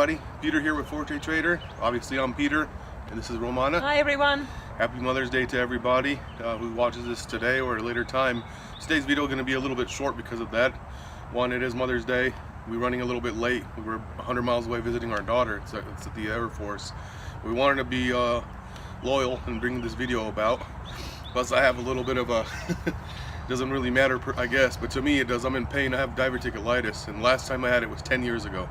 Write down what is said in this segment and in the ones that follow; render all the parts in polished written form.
everybody. Peter here with ForteTrader. Obviously I'm Peter and this is Romana. Hi everyone. Happy Mother's Day to everybody who watches this today or at a later time. Today's video is going to be a little bit short because of that. One, it is Mother's Day. We're running a little bit late. We were 100 miles away visiting our daughter. It's at the Air Force. We wanted to be loyal and bring this video about. Plus I have a little bit of a doesn't really matter, I guess, but to me it does. I'm in pain. I have diverticulitis, and last time I had it was 10 years ago.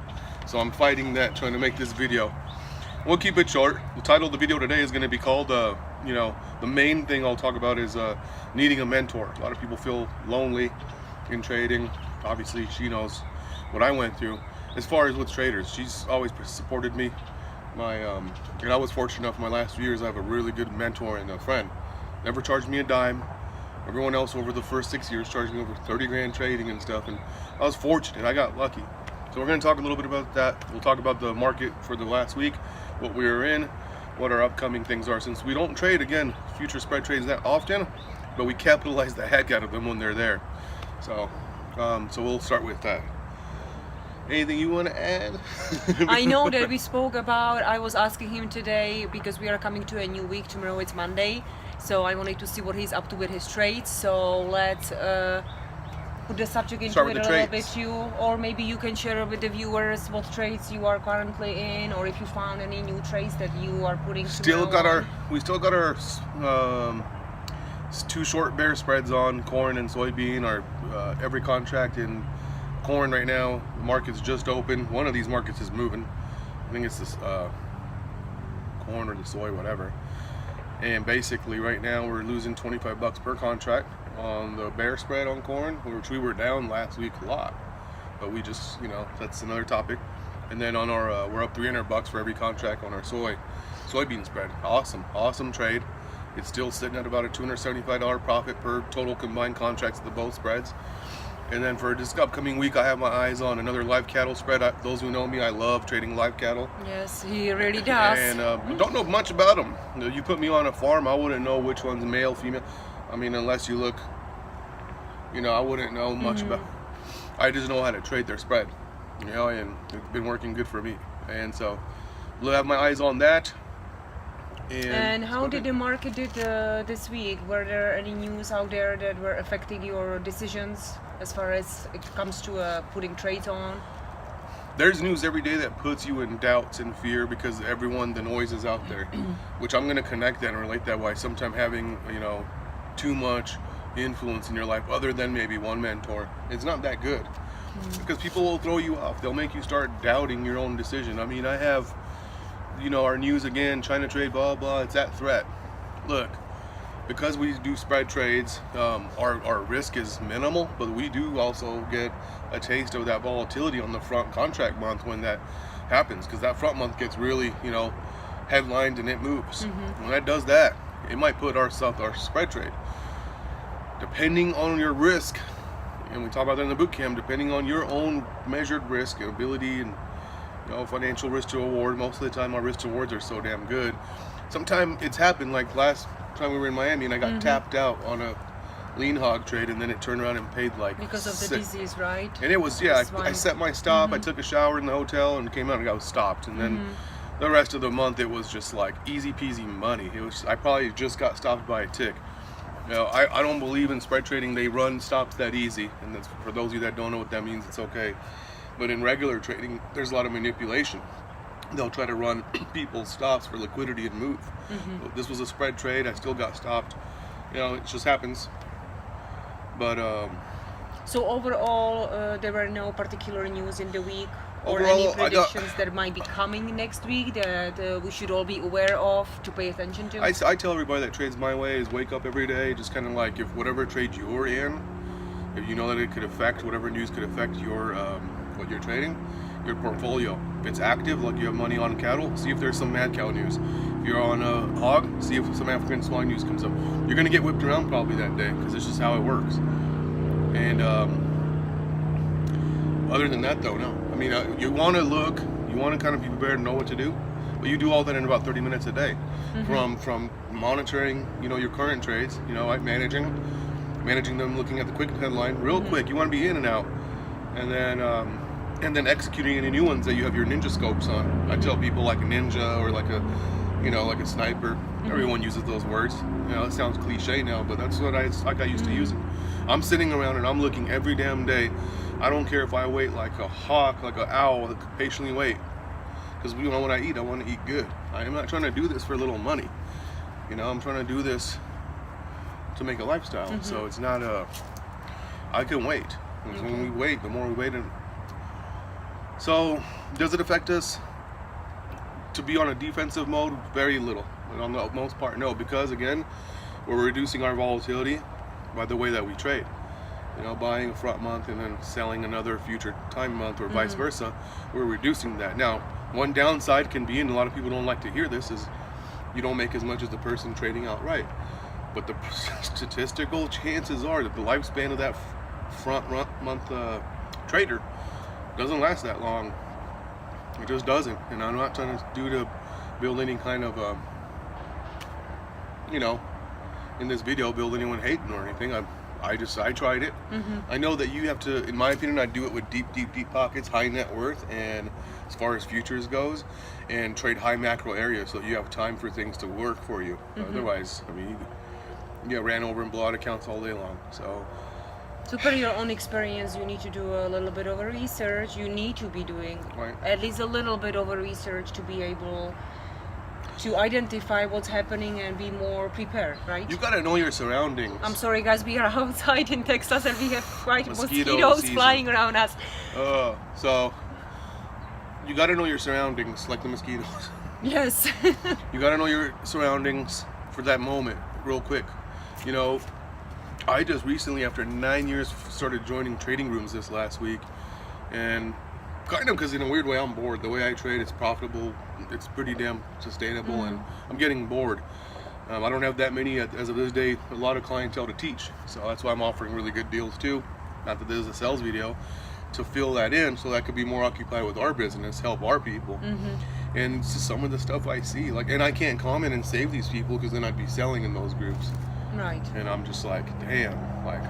So I'm fighting that, trying to make this video. We'll keep it short. The title of the video today is going to be called, you know, the main thing I'll talk about is needing a mentor. A lot of people feel lonely in trading. Obviously, she knows what I went through. As far as with traders, she's always supported me. And I was fortunate enough in my last few years, I have a really good mentor and a friend. Never charged me a dime. Everyone else over the first 6 years charged me over 30 grand trading and stuff, and I was fortunate. I got lucky. So we're going to talk a little bit about that. We'll talk about the market for the last week, what we were in, what our upcoming things are. Since we don't trade, again, future spread trades that often, but we capitalize the heck out of them when they're there. So, so we'll start with that. Anything you want to add? I know that we spoke about, I was asking him today because we are coming to a new week. Tomorrow it's Monday. So I wanted to see what he's up to with his trades. So let's put the subject into it a little bit, or maybe you can share with the viewers what trades you are currently in, or if you found any new trades that you are putting. We still got our two short bear spreads on corn and soybean. Our every contract in corn right now, the market's just open. One of these markets is moving. I think it's this corn or the soy, whatever. And basically right now we're losing 25 bucks per contract on the bear spread on corn, which we were down last week a lot, but we just, you know, that's another topic. And then on our we're up 300 bucks for every contract on our soybean spread. Awesome trade. It's still sitting at about a $275 profit per total combined contracts of the both spreads. And then for this upcoming week, I have my eyes on another live cattle spread. Those who know me, I love trading live cattle. Yes, he really does. And don't know much about them. You put me on a farm, I wouldn't know which one's male, female. I mean, unless you look, you know, I wouldn't know much about. I just know how to trade their spread, you know, and it's been working good for me. And so, we'll have my eyes on that. And how did the market do this week? Were there any news out there that were affecting your decisions as far as it comes to putting trades on? There's news every day that puts you in doubts and fear because the noise is out there, which I'm going to connect that and relate that why sometimes having, you know, too much influence in your life other than maybe one mentor, it's not that good. Because people will throw you off. They'll make you start doubting your own decision. I mean, I have, you know, our news again, China trade, blah blah, it's that threat. Look, because we do spread trades, our risk is minimal, but we do also get a taste of that volatility on the front contract month when that happens, because that front month gets really, you know, headlined and it moves. When that does that, it might put our spread trade, depending on your risk, and we talk about that in the boot camp, depending on your own measured risk and ability and, you know, financial risk to reward. Most of the time our risk to rewards are so damn good. Sometimes it's happened, like last time we were in Miami and I got tapped out on a lean hog trade, and then it turned around and paid like because of the disease, right? And it was, yeah, I set my stop, I took a shower in the hotel and came out and I was stopped, and then the rest of the month it was just like easy peasy money. It was, I probably just got stopped by a tick. You know, I don't believe in spread trading. They run stops that easy, and that's, for those of you that don't know what that means, it's okay. But in regular trading, there's a lot of manipulation. They'll try to run people's stops for liquidity and move. This was a spread trade. I still got stopped. You know, it just happens. But so overall, there were no particular news in the week, or overall, any predictions that might be coming next week that we should all be aware of to pay attention to? I tell everybody that trades my way is wake up every day, just kind of like, if whatever trade you're in, if you know that it could affect, whatever news could affect your what you're trading, your portfolio. If it's active, like you have money on cattle, see if there's some mad cow news. If you're on a hog, see if some African swine news comes up. You're gonna get whipped around probably that day because it's just how it works. And other than that, though, no. I mean, you want to look, you want to kind of be prepared and know what to do, but you do all that in about 30 minutes a day. From monitoring, you know, your current trades, you know, like managing them, looking at the quick headline real quick. You want to be in and out, and then and then executing any new ones that you have your ninja scopes on. I tell people like a ninja or like a, you know, like a sniper. Everyone uses those words. You know, it sounds cliche now, but that's what I got used to using. I'm sitting around and I'm looking every damn day. I don't care if I wait like a hawk, like an owl, patiently wait. Because you know, when I eat, I want to eat good. I am not trying to do this for little money. You know, I'm trying to do this to make a lifestyle. So it's not a, I can wait. When we wait, the more we wait. So, does it affect us to be on a defensive mode? Very little. And on the most part, no. Because again, we're reducing our volatility by the way that we trade. You know, buying a front month and then selling another future time month or vice versa, we're reducing that. Now, one downside can be, and a lot of people don't like to hear this, is you don't make as much as the person trading outright. But the statistical chances are that the lifespan of that front month trader doesn't last that long. It just doesn't. And I'm not trying to build any kind of, you know, in this video, build anyone hating or anything. I tried it. I know that you have to, in my opinion, I do it with deep pockets, high net worth, and as far as futures goes, and trade high macro areas so you have time for things to work for you. Otherwise, I mean, you get ran over and blow out accounts all day long. So per your own experience, you need to do a little bit of a research. You need to be doing at least a little bit of a research to be able to identify what's happening and be more prepared, right? You gotta know your surroundings. I'm sorry guys, we are outside in Texas and we have quite Mosquito mosquitoes season. flying around us. So you gotta know your surroundings, like the mosquitoes. Yes. You gotta know your surroundings for that moment, real quick. You know, I just recently, after 9 years, started joining trading rooms this last week, and kind of because in a weird way I'm bored. The way I trade, it's profitable, it's pretty damn sustainable, and I'm getting bored. I don't have that many, as of this day, a lot of clientele to teach, so that's why I'm offering really good deals too. Not that this is a sales video, to fill that in so that I could be more occupied with our business, help our people. And it's just some of the stuff I see, like, and I can't comment and save these people because then I'd be selling in those groups. Right. And I'm just like, damn, like,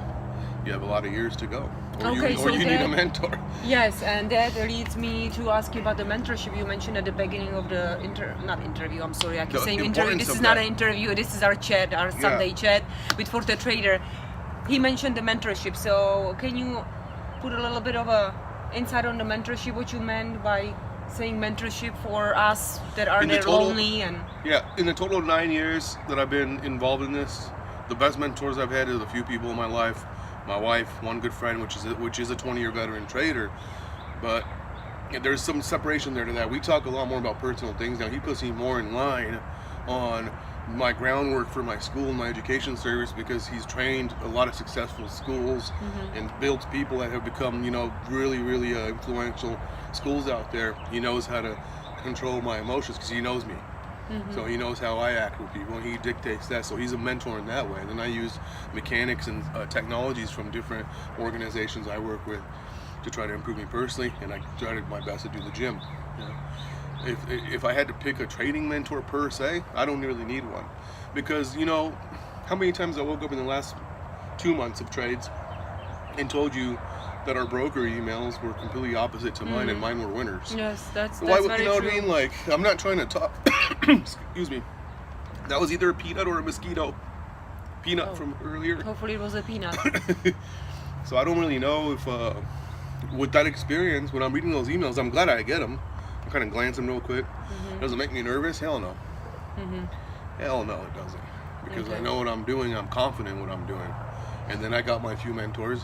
you have a lot of years to go. Or Okay, you need a mentor. Yes, and that leads me to ask you about the mentorship you mentioned at the beginning of the not interview, I'm sorry, I keep saying interview. This is not an interview, this is our chat, our Sunday chat with ForteTrader. He mentioned the mentorship, so can you put a little bit of a insight on the mentorship, what you meant by saying mentorship for us that are there lonely? And yeah, in the total of 9 years that I've been involved in this, the best mentors I've had is a few people in my life. My wife, one good friend, which is a 20-year veteran trader, but there's some separation there to that. We talk a lot more about personal things now. He puts me more in line on my groundwork for my school and my education service because he's trained a lot of successful schools and builds people that have become, you know, really influential schools out there. He knows how to control my emotions because he knows me. So he knows how I act with people and he dictates that, so he's a mentor in that way. And then I use mechanics and technologies from different organizations I work with to try to improve me personally, and I try to my best to do the gym. You know? If I had to pick a trading mentor per se, I don't really need one, because you know how many times I woke up in the last 2 months of trades and told you that our broker emails were completely opposite to mine, and mine were winners. yes, that's Why, very you know true. what I mean? Like, I'm not trying to talk. Excuse me. That was either a peanut or a mosquito. Peanut from earlier. Hopefully it was a peanut. So I don't really know if, with that experience, when I'm reading those emails, I'm glad I get them. I kind of glance them real quick. Does it make me nervous? Hell no. Hell no, it doesn't. Because I know what I'm doing. I'm confident in what I'm doing. And then I got my few mentors,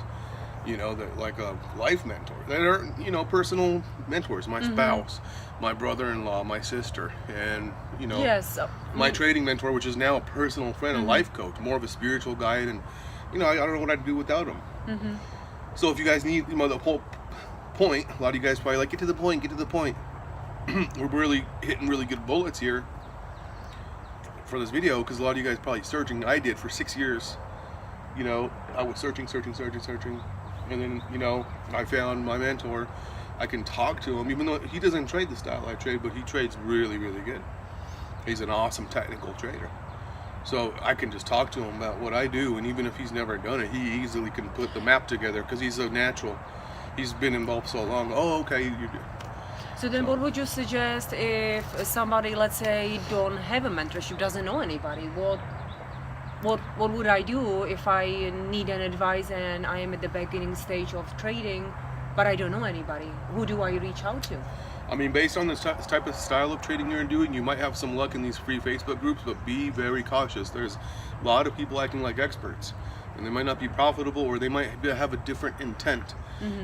you know, that like a life mentor. That are, you know, personal mentors. My spouse, my brother-in-law, my sister, and you know, my trading mentor, which is now a personal friend, a life coach, more of a spiritual guide, and you know, I don't know what I'd do without him. So if you guys need, you know, the whole point, a lot of you guys probably like, get to the point, get to the point. We're really hitting really good bullets here for this video because a lot of you guys probably searching. I did for 6 years. You know, I was searching, and then, you know, I found my mentor. I can talk to him, even though he doesn't trade the style I trade, but he trades really good. He's an awesome technical trader. So I can just talk to him about what I do, and even if he's never done it, he easily can put the map together because he's a natural. he's been involved so long. Oh, okay. So then what would you suggest if somebody, let's say, don't have a mentorship, doesn't know anybody? What would I do if I need an advice and I am at the beginning stage of trading, but I don't know anybody? Who do I reach out to? I mean, based on the type of style of trading you're doing, you might have some luck in these free Facebook groups, but be very cautious. There's a lot of people acting like experts, and they might not be profitable, or they might have a different intent.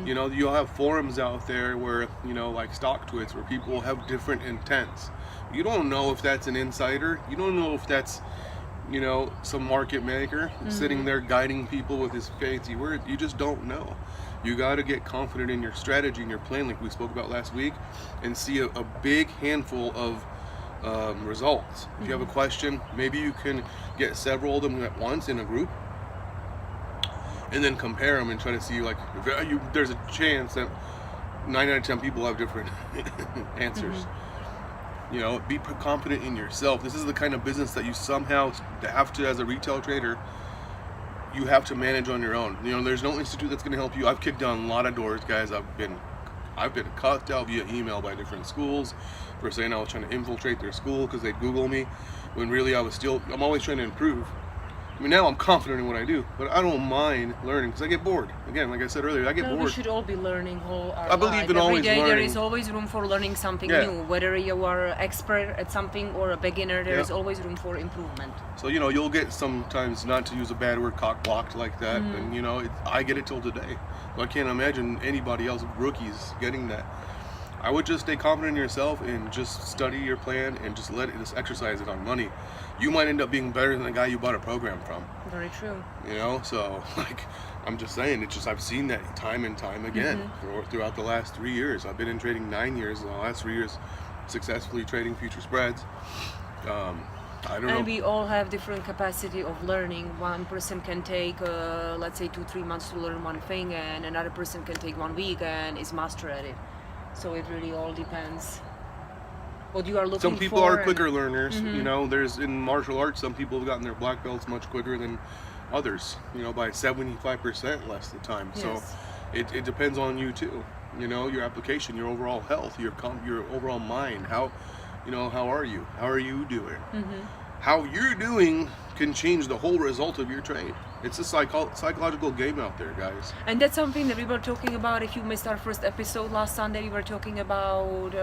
You know, you'll have forums out there where, you know, like stock twits, where people have different intents. You don't know if that's an insider. You don't know if that's, you know, some market maker sitting there guiding people with his fancy words. You just don't know. You got to get confident in your strategy and your plan, like we spoke about last week, and see a big handful of results. If you have a question, maybe you can get several of them at once in a group, and then compare them and try to see, like, there's a chance that 9 out of 10 people have different answers. You know, be confident in yourself. This is the kind of business that you somehow have to, as a retail trader, you have to manage on your own. You know, there's no institute that's going to help you. I've kicked down a lot of doors, guys. I've been cussed out via email by different schools for saying I was trying to infiltrate their school because they'd Google me, when really I'm always trying to improve. I mean, now I'm confident in what I do, but I don't mind learning because I get bored. Again, like I said earlier, I get bored. We should all be learning whole our I believe in life. always Every day learning. there is always room for learning something Yeah. new. Whether you are an expert at something or a beginner, there is always room for improvement. So, you know, you'll get sometimes, not to use a bad word, cock-blocked like that, and, you know, I get it till today. So I can't imagine anybody else, rookies, getting that. I would just stay confident in yourself and just study your plan and just just exercise it on money. You might end up being better than the guy you bought a program from. Very true. You know, so, like, I'm just saying, it's just, I've seen that time and time again throughout the last 3 years. I've been in trading 9 years, and the last 3 years successfully trading future spreads. I don't know. And we all have different capacity of learning. One person can take, let's say, 2-3 months to learn one thing, and another person can take 1 week and is master at it. So it really all depends what you are looking for. Some people are quicker learners. You know, there's, in martial arts, some people have gotten their black belts much quicker than others, you know, by 75% less the time. Yes. So it depends on you too. You know, your application, your overall health, your overall mind. How are you? How are you doing? How you're doing can change the whole result of your trade. It's a psychological game out there, guys. And that's something that we were talking about. If you missed our first episode last Sunday, we were talking about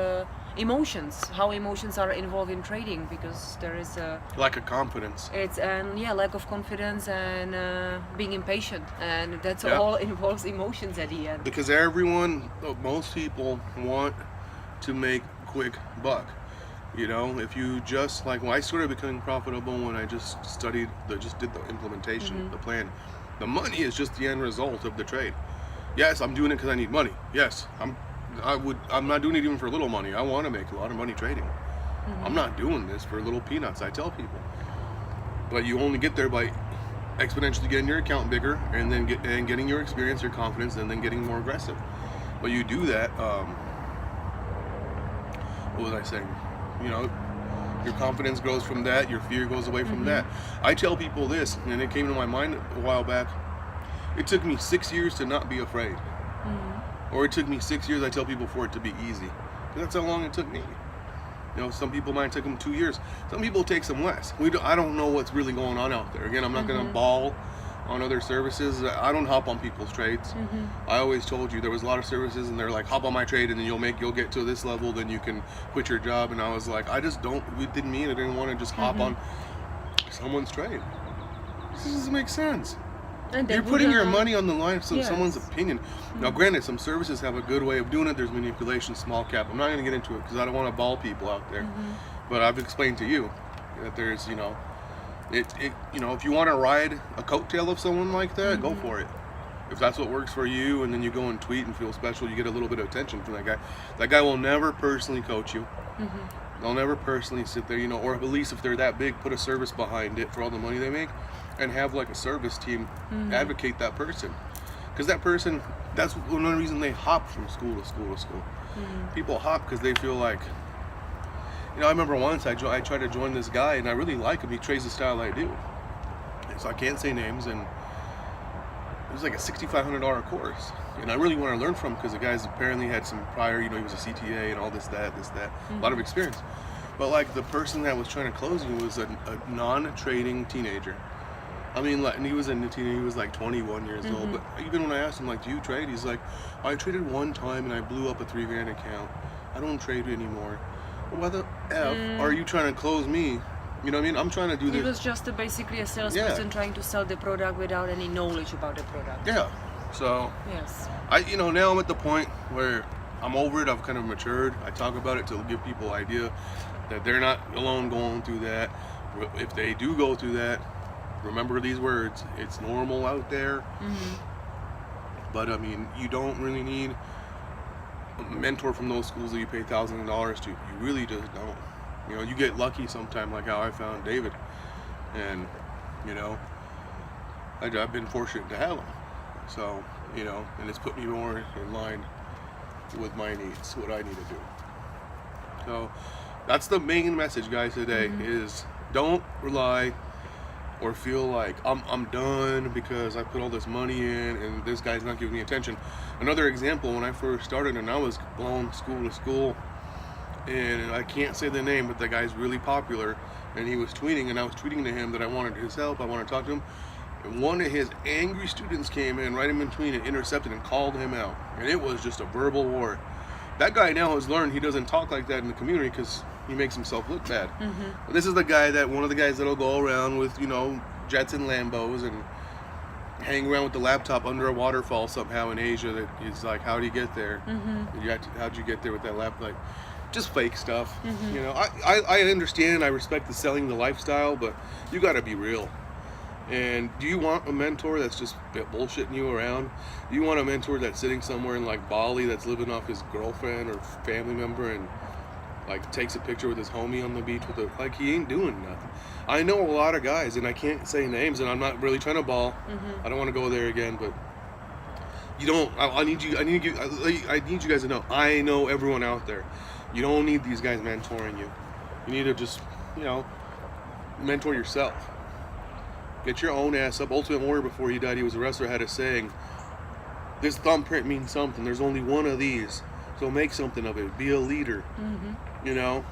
emotions, how emotions are involved in trading, because there is a lack of confidence. It's lack of confidence and being impatient, and that's all involves emotions at the end. Because most people want to make quick buck. You know, if you just, like, when I started becoming profitable, when I just did the implementation, the plan. The money is just the end result of the trade. Yes, I'm doing it because I need money. Yes, I'm not doing it even for little money. I want to make a lot of money trading. I'm not doing this for little peanuts, I tell people. But you only get there by exponentially getting your account bigger, and then getting your experience, your confidence, and then getting more aggressive. But you do that, what was I saying? You know, your confidence grows from that, your fear goes away from that. I tell people this, and it came to my mind a while back. It took me 6 years to not be afraid. Or it took me 6 years, I tell people, for it to be easy. That's how long it took me. You know, some people might take them 2 years. Some people it takes them less. I don't know what's really going on out there. Again, I'm not going to ball on other services. I don't hop on people's trades. I always told you there was a lot of services, and they're like, hop on my trade, and then you'll get to this level, then you can quit your job. And I was like, I didn't want to just hop on someone's trade. This doesn't make sense. You're putting your money on the line for someone's opinion. Now, granted, some services have a good way of doing it. There's manipulation, small cap. I'm not going to get into it because I don't want to ball people out there. But I've explained to you that there's, you know, if you want to ride a coattail of someone like that, go for it. If that's what works for you, and then you go and tweet and feel special, you get a little bit of attention from that guy. That guy will never personally coach you. They'll never personally sit there, you know, or at least if they're that big, put a service behind it for all the money they make, and have like a service team advocate that person. Because that person, that's one reason they hop from school to school to school. People hop because they feel like, you know, I remember once I tried to join this guy, and I really like him. He trades the style I do. And so I can't say names, and it was like a $6,500 course, and I really want to learn from him because the guy's apparently had some prior, you know, he was a CTA and all this, that, a lot of experience. But like the person that was trying to close me was a non-trading teenager. I mean, like, and he was a teenager, he was like 21 years old. But even when I asked him, like, do you trade? He's like, I traded one time and I blew up a $3,000 account. I don't trade anymore. Well, why the F are you trying to close me? You know what I mean? I'm trying to do this. He was just basically a salesperson trying to sell the product without any knowledge about the product. Yeah. So, yes. you know, now I'm at the point where I'm over it. I've kind of matured. I talk about it to give people idea that they're not alone going through that. If they do go through that, remember these words. It's normal out there. But I mean, you don't really need a mentor from those schools that you pay thousands of dollars to. You really just don't. You know, you get lucky sometime, like how I found David, and you know, I've been fortunate to have him. So, you know, and it's put me more in line with my needs, what I need to do. So that's the main message, guys, today is don't rely or feel like I'm done because I put all this money in and this guy's not giving me attention. Another example, when I first started and I was blown school to school, and I can't say the name, but the guy's really popular, and he was tweeting, and I was tweeting to him that I wanted his help, I wanted to talk to him, and one of his angry students came in right in between and intercepted and called him out, and it was just a verbal war. That guy now has learned he doesn't talk like that in the community because he makes himself look bad. This is the guy that, one of the guys that'll go around with, you know, jets and Lambos and hang around with the laptop under a waterfall somehow in Asia. That is like, how do you get there? How'd you get there with that laptop? Like, just fake stuff. You know, I understand, I respect the selling the lifestyle, but you got to be real. And do you want a mentor that's just bullshitting you around? Do you want a mentor that's sitting somewhere in like Bali that's living off his girlfriend or family member and like takes a picture with his homie on the beach with a, like, he ain't doing nothing? I know a lot of guys, and I can't say names, and I'm not really trying to ball. I don't want to go there again, but you don't. I need you guys to know. I know everyone out there. You don't need these guys mentoring you. You need to just, you know, mentor yourself. Get your own ass up. Ultimate Warrior, before he died, he was a wrestler, had a saying, this thumbprint means something. There's only one of these. So make something of it. Be a leader. You know,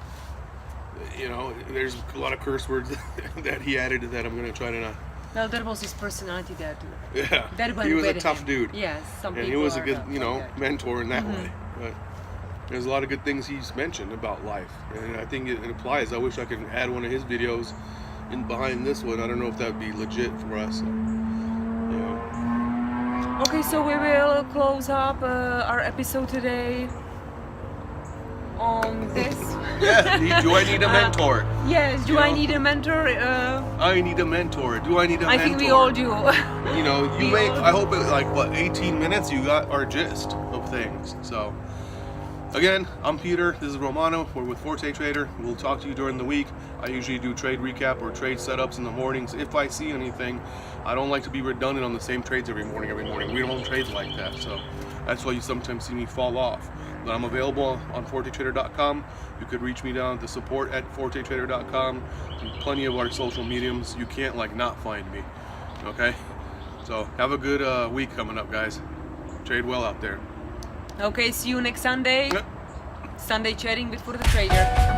there's a lot of curse words that he added to that. I'm going to try to not. Well, that was his personality there too. Yeah. That He was a tough dude. Yes, and he was a good, you know, mentor in that way. But there's a lot of good things he's mentioned about life, and I think it applies. I wish I could add one of his videos in behind this one. I don't know if that would be legit for us. You know. Okay, so we will close up our episode today on this. Yeah, do I need a mentor? Yes, do I need a mentor? I need a mentor. Do I need a mentor? I think we all do. You know, I hope it, like, what, 18 minutes you got our gist of things. So, again, I'm Peter. This is Romano. We're with ForteTrader. We'll talk to you during the week. I usually do trade recap or trade setups in the mornings if I see anything. I don't like to be redundant on the same trades every morning. We don't trade like that, so that's why you sometimes see me fall off. But I'm available on ForteTrader.com. You could reach me down at the support at ForteTrader.com. And plenty of our social mediums. You can't, like, not find me. Okay? So have a good week coming up, guys. Trade well out there. Okay, see you next Sunday. Sunday chatting with ForteTrader.